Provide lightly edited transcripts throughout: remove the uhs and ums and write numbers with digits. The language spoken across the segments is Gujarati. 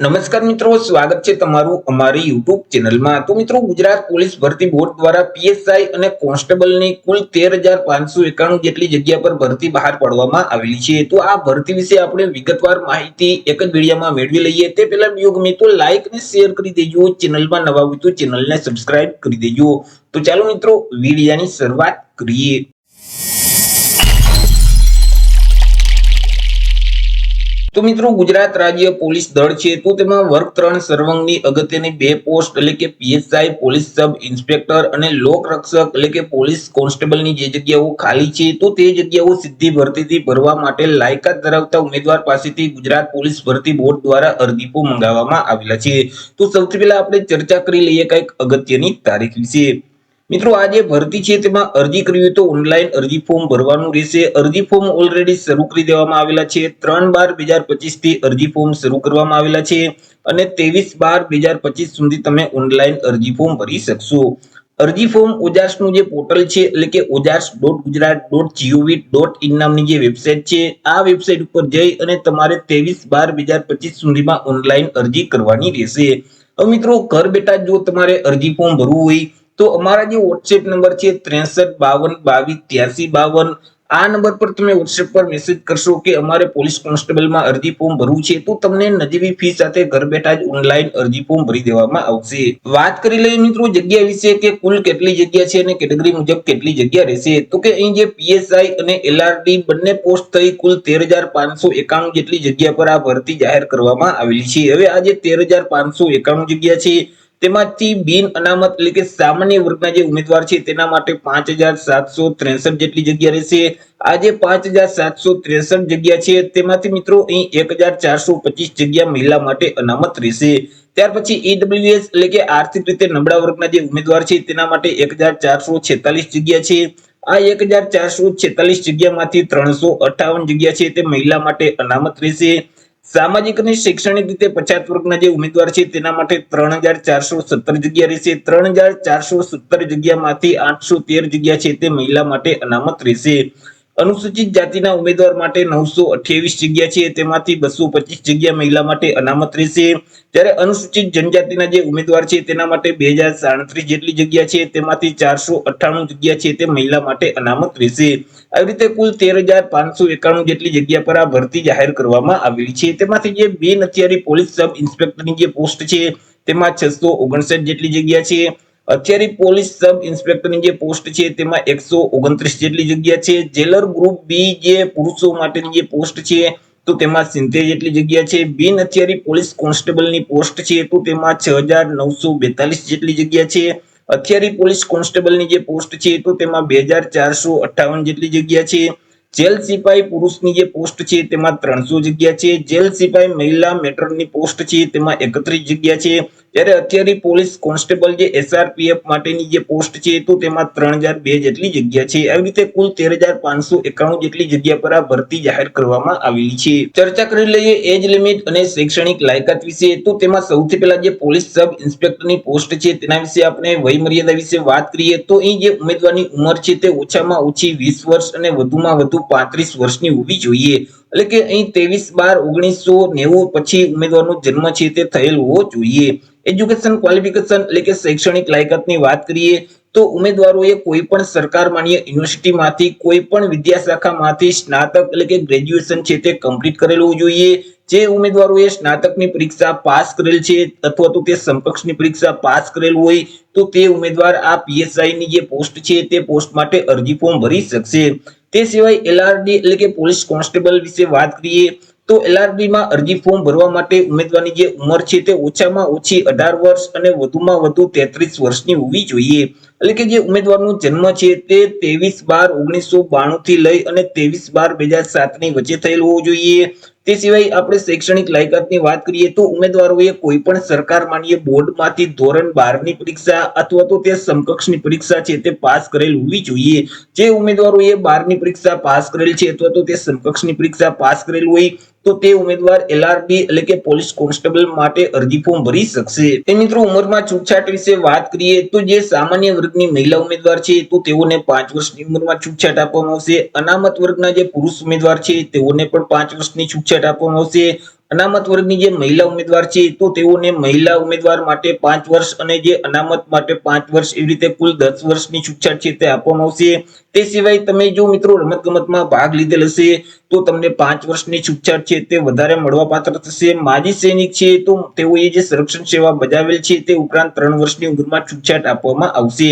નમસ્કાર મિત્રો, સ્વાગત છે તમારું અમારી યુટ્યુબ ચેનલમાં। તો મિત્રો, ગુજરાત પોલીસ ભરતી બોર્ડ દ્વારા પીએસઆઈ અને કોન્સ્ટેબલની કુલ 13,591 જેટલી જગ્યા પર ભરતી બહાર પાડવામાં આવેલી છે। તો આ ભરતી વિશે આપણે વિગતવાર માહિતી એક જ વિડીયોમાં મેળવી લઈએ। તે પહેલા વિડીયો ગમે તો લાઈક અને શેર કરી દેજો, ચેનલમાં નવા હોય તો ચેનલને સબસ્ક્રાઇબ કરી દેજો। તો ચાલો મિત્રો, વિડીયોની શરૂઆત કરીએ। તો મિત્રો, ગુજરાત રાજ્ય પોલીસ દળ છે તો તેમાં વર્ગ 3 સર્વંગની અગત્યની 2 પોસ્ટ એટલે કે પીએસઆઈ પોલીસ સબ ઇન્સ્પેક્ટર અને લોક રક્ષક એટલે કે પોલીસ કોન્સ્ટેબલની જે જગ્યાઓ ખાલી છે તો તે જગ્યાઓ સીધી ભરતીથી ભરવા માટે લાયકાત ધરાવતા ઉમેદવાર પાસેથી ગુજરાત પોલીસ ભરતી બોર્ડ દ્વારા અરજી ફોર્મ મંગાવવામાં આવેલા છે। તો સૌથી પહેલા આપણે ચર્ચા કરી લઈએ કંઈક અગત્યની તારીખ વિશે। મિત્રો, આ જે ભરતી છે તેમાં અરજી કરવી હોય તો ઓનલાઈન અરજી ફોર્મ ભરવાનું રહેશે। અરજી ફોર્મ ઓલરેડી શરૂ કરી દેવામાં આવેલા છે। 3/12/2025 થી અરજી ફોર્મ શરૂ કરવામાં આવેલા છે અને 23/12/2025 સુધી તમે ઓનલાઈન અરજી ફોર્મ ભરી શકશો। અરજી ફોર્મ ઓજાસનું જે પોર્ટલ છે એટલે કે ojars.gujarat.gov.in નામની જે વેબસાઇટ છે, આ વેબસાઇટ ઉપર જઈ અને તમારે 23/12/2025 સુધીમાં ઓનલાઈન અરજી કરવાની રહેશે। હવે મિત્રો, ઘર બેઠા જો તમારે અરજી ફોર્મ ભરવું હોય તો અમારા જે વોટ્સએપ નંબર છે 6352228352, આ નંબર પર તમે વોટ્સએપ પર મેસેજ કરશો કે અમારે પોલીસ કોન્સ્ટેબલમાં અરજી ફોર્મ ભરવું છે તો તમને નજીવી ફી સાથે ઘર બેઠા જ ઓનલાઈન અરજી ફોર્મ ભરી દેવામાં આવશે। વાત કરી લઈએ મિત્રો જગ્યા વિશે કે કુલ કેટલી જગ્યા છે અને કેટેગરી મુજબ કેટલી જગ્યા રહેશે। તો કે અહીં જે પીએસઆઈ અને એલઆરડી બંને પોસ્ટ થઈ કુલ 13,591 જેટલી જગ્યા પર આ ભરતી જાહેર કરવામાં આવેલી છે। હવે આ જે 13,591 જગ્યા છે તેમાંથી બિન અનામત એટલે કે સામાન્ય વર્ગના જે ઉમેદવાર છે તેના માટે 5,763 જેટલી જગ્યા રહેશે। આ જે 5,763 જગ્યા છે તેમાંથી મિત્રો અહીં 1,425 જગ્યા મહિલા માટે અનામત રહેશે। ત્યાર પછી ઈડબ્લ્યુએસ એટલે કે આર્થિક રીતે નબળા વર્ગના જે ઉમેદવાર છે તેના માટે 1,446 જગ્યા છે। આ 1,446 જગ્યામાંથી 358 જગ્યા છે તે મહિલા માટે અનામત રહેશે। સામાજિક અને શૈક્ષણિક રીતે પછાત વર્ગના જે ઉમેદવાર છે તેના માટે 3,417 જગ્યા રહેશે। 3,417 જગ્યામાંથી 813 જગ્યા છે તે મહિલા માટે અનામત રહેશે। અનુસૂચિત જાતિના ઉમેદવાર માટે 928 જગ્યા છે તેમાંથી 225 જગ્યા મહિલા માટે અનામત રહેશે। જ્યારે અનુસૂચિત જનજાતિના જે ઉમેદવાર છે તેના માટે 2,037 જેટલી જગ્યા છે તેમાંથી 498 જગ્યા છે તે મહિલા માટે અનામત રહેશે। આવી રીતે કુલ 13,591 જેટલી જગ્યા પર આ ભરતી જાહેર કરવામાં આવેલી છે। તેમાંથી જે બિન હથિયારી પોલીસ સબ ઇન્સ્પેક્ટરની જે પોસ્ટ છે તેમાં 659 જેટલી જગ્યા છે। હથિયારી પોલીસ સબ ઇન્સ્પેક્ટરની જે પોસ્ટ છે તેમાં 129 જેટલી જગ્યા છે। જેલર ગ્રુપ બી જે પુરુષો માટેની જે પોસ્ટ છે તો તેમાં 70 જેટલી જગ્યા છે। બિન હથિયારી પોલીસ કોન્સ્ટેબલની પોસ્ટ છે તો તેમાં 6,942 જેટલી જગ્યા છે। હથિયારી પોલીસ કોન્સ્ટેબલની જે પોસ્ટ છે તો તેમાં 2,458 જેટલી જગ્યા છે। જેલ સિપાઈ પુરુષની જે પોસ્ટ છે તેમાં 300 જગ્યા છે। જેલ સિપાઈ મહિલા મેટ્રોનની પોસ્ટ છે તેમાં 31 જગ્યા છે। ત્યારે હથિયારી પોલીસ કોન્સ્ટેબલ જે એસઆરપીએફ માટેની જે પોસ્ટ છે તો તેમાં 3,002 જેટલી જગ્યા છે। આવી રીતે કુલ 13,591 જેટલી જગ્યા પર આ ભરતી જાહેર કરવામાં આવેલી છે। ચર્ચા કરી લઈએ એજ લિમિટ અને શૈક્ષણિક લાયકાત વિશે। તો તેમાં સૌથી પહેલા જે પોલીસ સબ ઇન્સ્પેક્ટરની પોસ્ટ છે તેના વિશે આપણે વય મર્યાદા વિશે વાત કરીએ તો અહીં જે ઉમેદવારની ઉંમર છે તે ઓછામાં ઓછી 20 વર્ષ અને વધુમાં વધુ 35 વર્ષની હોવી જોઈએ। એટલે કે અહીં 23/12/1990 પછી ઉમેદવારનો જન્મ છે તે થયેલ હોવો જોઈએ। એજ્યુકેશન ક્વોલિફિકેશન એટલે કે શૈક્ષણિક લાયકાતની વાત કરીએ તો ઉમેદવારોએ કોઈ પણ સરકાર માન્ય યુનિવર્સિટીમાંથી કોઈ પણ વિદ્યાશાખામાંથી સ્નાતક એટલે કે ગ્રેજ્યુએશન છે તે કમ્પ્લીટ કરેલું હોવું જોઈએ। જે ઉમેદવારોએ સ્નાતકની પરીક્ષા પાસ કરેલ છે અથવા તો તે સમકક્ષની પરીક્ષા પાસ કરેલ હોય તો તે ઉમેદવાર આ પીએસઆઈ ની જે પોસ્ટ છે તે પોસ્ટ માટે અરજી ફોર્મ ભરી શકશે। તે સિવાય એલઆરડી એટલે કે પોલીસ કોન્સ્ટેબલ વિશે વાત કરીએ તો એલઆરડી માં અરજી ફોર્મ ભરવા માટે ઉમેદવારની જે ઉંમર છે તે ઓછામાં ઓછી 18 વર્ષ અને વધુમાં વધુ 33 વર્ષની હોવી જોઈએ। એટલે કે જે ઉમેદવારનો જન્મ છે તે 23/12/1992 થી લઈ અને 23/12/2007 ની વચ્ચે થયેલ હોવો જોઈએ। તે સિવાય આપણે શૈક્ષણિક લાયકાતની વાત કરીએ તો ઉમેદવારોએ કોઈ પણ સરકાર માન્ય બોર્ડમાંથી ધોરણ 12 ની પરીક્ષા અથવા તો તે સમકક્ષની પરીક્ષા છે તે પાસ કરેલ હોવી જોઈએ। જે ઉમેદવારોએ 12 ની પરીક્ષા પાસ કરેલ છે અથવા તો તે સમકક્ષની પરીક્ષા પાસ કરેલ હોય તો તે ઉમેદવાર એલઆરડી એટલે કે પોલીસ કોન્સ્ટેબલ માટે અરજી ફોર્મ ભરી શકશે। તે મિત્રો ઉંમરમાં છૂટછાટ વિશે વાત કરીએ તો જે સામાન્ય વર્ગની મહિલા ઉમેદવાર છે તો તેઓને 5 વર્ષની ઉંમરમાં છૂટછાટ આપવામાં આવશે। અનામત વર્ગના જે પુરુષ ઉમેદવાર છે તેઓને પણ 5 વર્ષની છૂટછાટ આપવામાં આવશે। અનામત વર્ગની જે મહિલા ઉમેદવાર છે તો તેઓને મહિલા ઉમેદવાર માટે 5 વર્ષ અને જે અનામત માટે 5 વર્ષ એવી રીતે કુલ 10 વર્ષની છૂટછાટ છે તે આપવામાં આવશે। તે સિવાય તમે જો મિત્રો રમતગમતમાં ભાગ લીધેલ હશે તો તમને 5 વર્ષની છૂટછાટ છે તે વધારે મળવાપાત્ર થશે। માજી સૈનિક છે તો તેઓએ જે સંરક્ષણ સેવા બજાવેલ છે તે ઉપરાંત 3 વર્ષની ઉંમરમાં છૂટછાટ આપવામાં આવશે।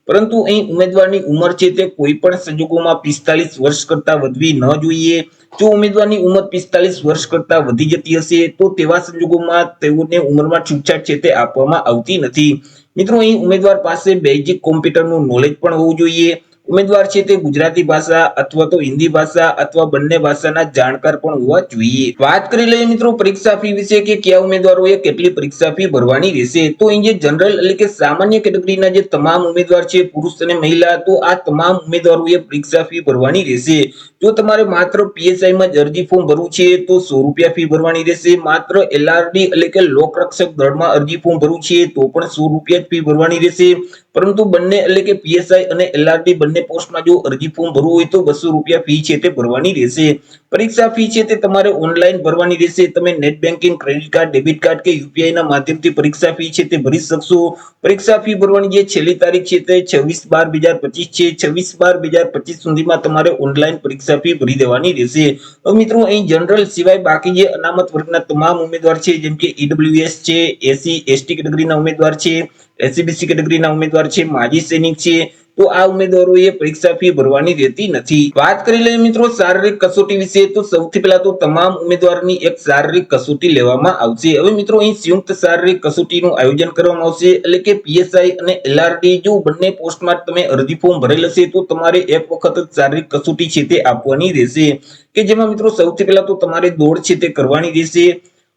પરંતુ અહીં ઉમેદવારની ઉંમર છે તે કોઈ પણ સંજોગોમાં 45 વર્ષ કરતા વધવી ન જોઈએ। જો ઉમેદવારની ઉંમર 45 વર્ષ કરતા વધી જતી હશે તો તેવા સંજોગોમાં તેઓને ઉંમરમાં છૂટછાટ છે તે આપવામાં આવતી નથી। મિત્રો અહીં ઉમેદવાર પાસે બેઝિક કોમ્પ્યુટરનું નોલેજ પણ હોવું જોઈએ। ઉમેદવાર છે તે ગુજરાતી ભાષા અથવા તો હિન્દી ભાષા અથવા બંને ભાષાના જાણકાર પણ હોવા જોઈએ। વાત કરી લઈએ મિત્રો પરીક્ષા ફી વિશે કે કયા ઉમેદવારોએ કેટલી પરીક્ષા ફી ભરવાની રહેશે। તો અહીં જે જનરલ એટલે કે સામાન્ય કેટેગરીના જે તમામ ઉમેદવાર છે પુરુષ અને મહિલા તો આ તમામ ઉમેદવારોએ પરીક્ષા ફી ભરવાની રહેશે। જો તમારે માત્ર પીએસઆઈ માં જ અરજી ફોર્મ ભરવું છે તો 100 રૂપિયા ફી ભરવાની રહેશે। માત્ર એલઆરડી એટલે કે લોકરક્ષક દળમાં અરજી ફોર્મ ભરવું છે તો પણ 100 રૂપિયા ફી ભરવાની રહેશે। પરંતુ બંને એટલે કે પીએસઆઈ અને એલઆરડી બંને પોસ્ટમાં જો અરજી ફોર્મ ભરવું હોય તો 200 રૂપિયા ફી છે તે ભરવાની રહેશે। પરીક્ષા ફી છે તે તમારે ઓનલાઈન ભરવાની રહેશે। તમે net banking, credit card, debit card કે યુપીઆઈ ના માધ્યમથી પરીક્ષા ફી છે તે ભરી શકશો। પરીક્ષા ફી ભરવાની જે છેલ્લી તારીખ છે તે 26/12/2025 છે। 26/12/2025 સુધીમાં તમારે ઓનલાઈન પરીક્ષા ફી ભરી દેવાની રહેશે। હવે મિત્રો અહીં જનરલ સિવાય બાકી જે અનામત વર્ગના તમામ ઉમેદવાર છે જેમ કે ઈડબ્લ્યુએસ છે, એસસી એસટી કેટેગરીના ઉમેદવાર છે, એસસીબીસી કેટેગરીના ઉમેદવાર છે, માજી સૈનિક છે તો આ ઉમેદવારોએ પરીક્ષા ફી ભરવાની રહેતી નથી। વાત કરી લઈએ મિત્રો શારીરિક કસોટી વિશે તો સૌથી પહેલા તો તમામ ઉમેદવારની એક શારીરિક કસોટી લેવામાં આવશે। હવે મિત્રો અહીં સંયુક્ત શારીરિક કસોટીનું આયોજન કરવામાં આવશે એટલે કે પીએસઆઈ અને એલઆરડી જો બંને પોસ્ટમાં તમે અરજી ફોર્મ ભરેલ હશે તો તમારે એક વખત જ શારીરિક કસોટી છે તે આપવાની રહેશે। કે જેમાં મિત્રો સૌથી પહેલા તો તમારે દોડ છે તે કરવાની રહેશે।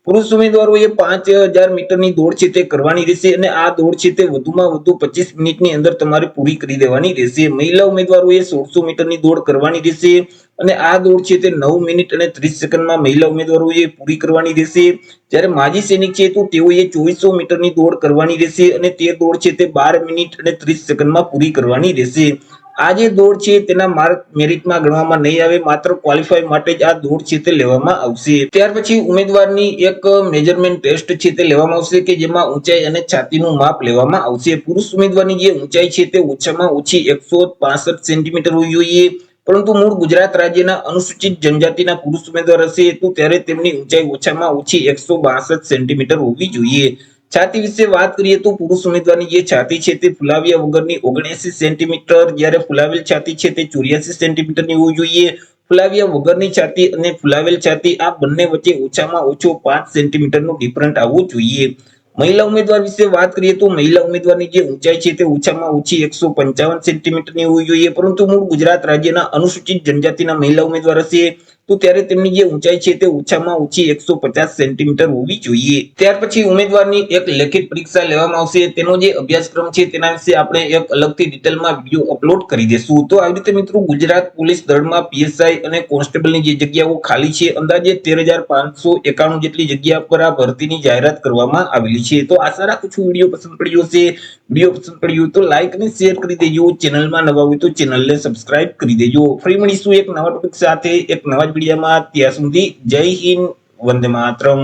પુરુષ ઉમેદવારોએ 5000 મીટરની દોડ છે તે કરવાની રહેશે અને આ દોડ છે તે વધુમાં વધુ 25 મિનિટની અંદર તમારે પૂરી કરી દેવાની રહેશે। મહિલા ઉમેદવારોએ 1600 મીટરની દોડ કરવાની રહેશે અને આ દોડ છે તે 9 મિનિટ અને 30 સેકન્ડમાં મહિલા ઉમેદવારોએ પૂરી કરવાની રહેશે। જ્યારે માજી સૈનિક છે તો તેઓએ 2400 મીટરની દોડ કરવાની રહેશે અને તે દોડ છે તે 12 મિનિટ અને 30 સેકન્ડમાં પૂરી કરવાની રહેશે। આ જે દોડ છે તેના માર્ક મેરિટમાં ગણવામાં નહીં આવે, માત્ર ક્વોલિફાય માટે જ આ દોડ છે તે લેવામાં આવશે। ત્યાર પછી ઉમેદવારની એક મેજરમેન્ટ ટેસ્ટ છે તે લેવામાં આવશે કે જેમાં ઊંચાઈ અને છાતીનું માપ લેવામાં આવશે। પુરુષ ઉમેદવારની જે ઊંચાઈ છે તે ઓછામાં ઓછી 165 સેન્ટીમીટર હોવી જોઈએ। પરંતુ મૂળ ગુજરાત રાજ્યના અનુસૂચિત જનજાતિના પુરુષ ઉમેદવાર હશે તો ત્યારે તેમની ઊંચાઈ ઓછામાં ઓછી 162 સેન્ટીમીટર હોવી જોઈએ। છાતી વિશે વાત કરીએ તો પુરુષ ઉમેદવારની જે છાતી છે તે ફુલાવ્યા વગરની 79 સેન્ટીમીટર, જ્યારે ફુલાવેલ છાતી છે તે 84 સેન્ટીમીટરની હોવી જોઈએ। ફુલાવ્યા વગરની છાતી અને ફુલાવેલ છાતી આ બંને વચ્ચે ઓછામાં ઓછો 5 સેન્ટીમીટરનો ડિફરન્ટ આવવો જોઈએ। મહિલા ઉમેદવાર વિશે વાત કરીએ તો મહિલા ઉમેદવારની જે ઊંચાઈ છે તે ઓછામાં ઓછી 155 સેન્ટીમીટરની હોવી જોઈએ। પરંતુ મૂળ ગુજરાત રાજ્યના અનુસૂચિત જનજાતિના મહિલા ઉમેદવાર હશે તો ત્યારે તેમની જે ઊંચાઈ છે તે ઓછામાં ઓછી 150 સેન્ટીમીટર હોવી જોઈએ। ત્યાર પછી ઉમેદવારની એક લેખિત પરીક્ષા લેવામાં આવશે। તેનો જે અભ્યાસક્રમ છે તેના વિશે આપણે એક અલગથી ડિટેલમાં વિડીયો અપલોડ કરી દેશું। તો આવી રીતે મિત્રો ગુજરાત પોલીસ દળમાં પીએસઆઈ અને કોન્સ્ટેબલની જે જગ્યાઓ ખાલી છે અંદાજે 13,591 જેટલી જગ્યા પર આ ભરતીની જાહેરાત કરવામાં આવેલી છે। તો આશા રાખું છું વિડીયો પસંદ પડ્યો હશે। વિડીયો પસંદ પડ્યો હોય તો લાઈક અને શેર કરી દેજો। ચેનલમાં નવા હોય તો ચેનલને સબસ્ક્રાઇબ કરી દેજો। ફરી મળીશું એક નવા ટોપિક સાથે એક નવા જ વિડીયોમાં। ત્યાં સુધી જય હિન્દ, વંદે માતરમ।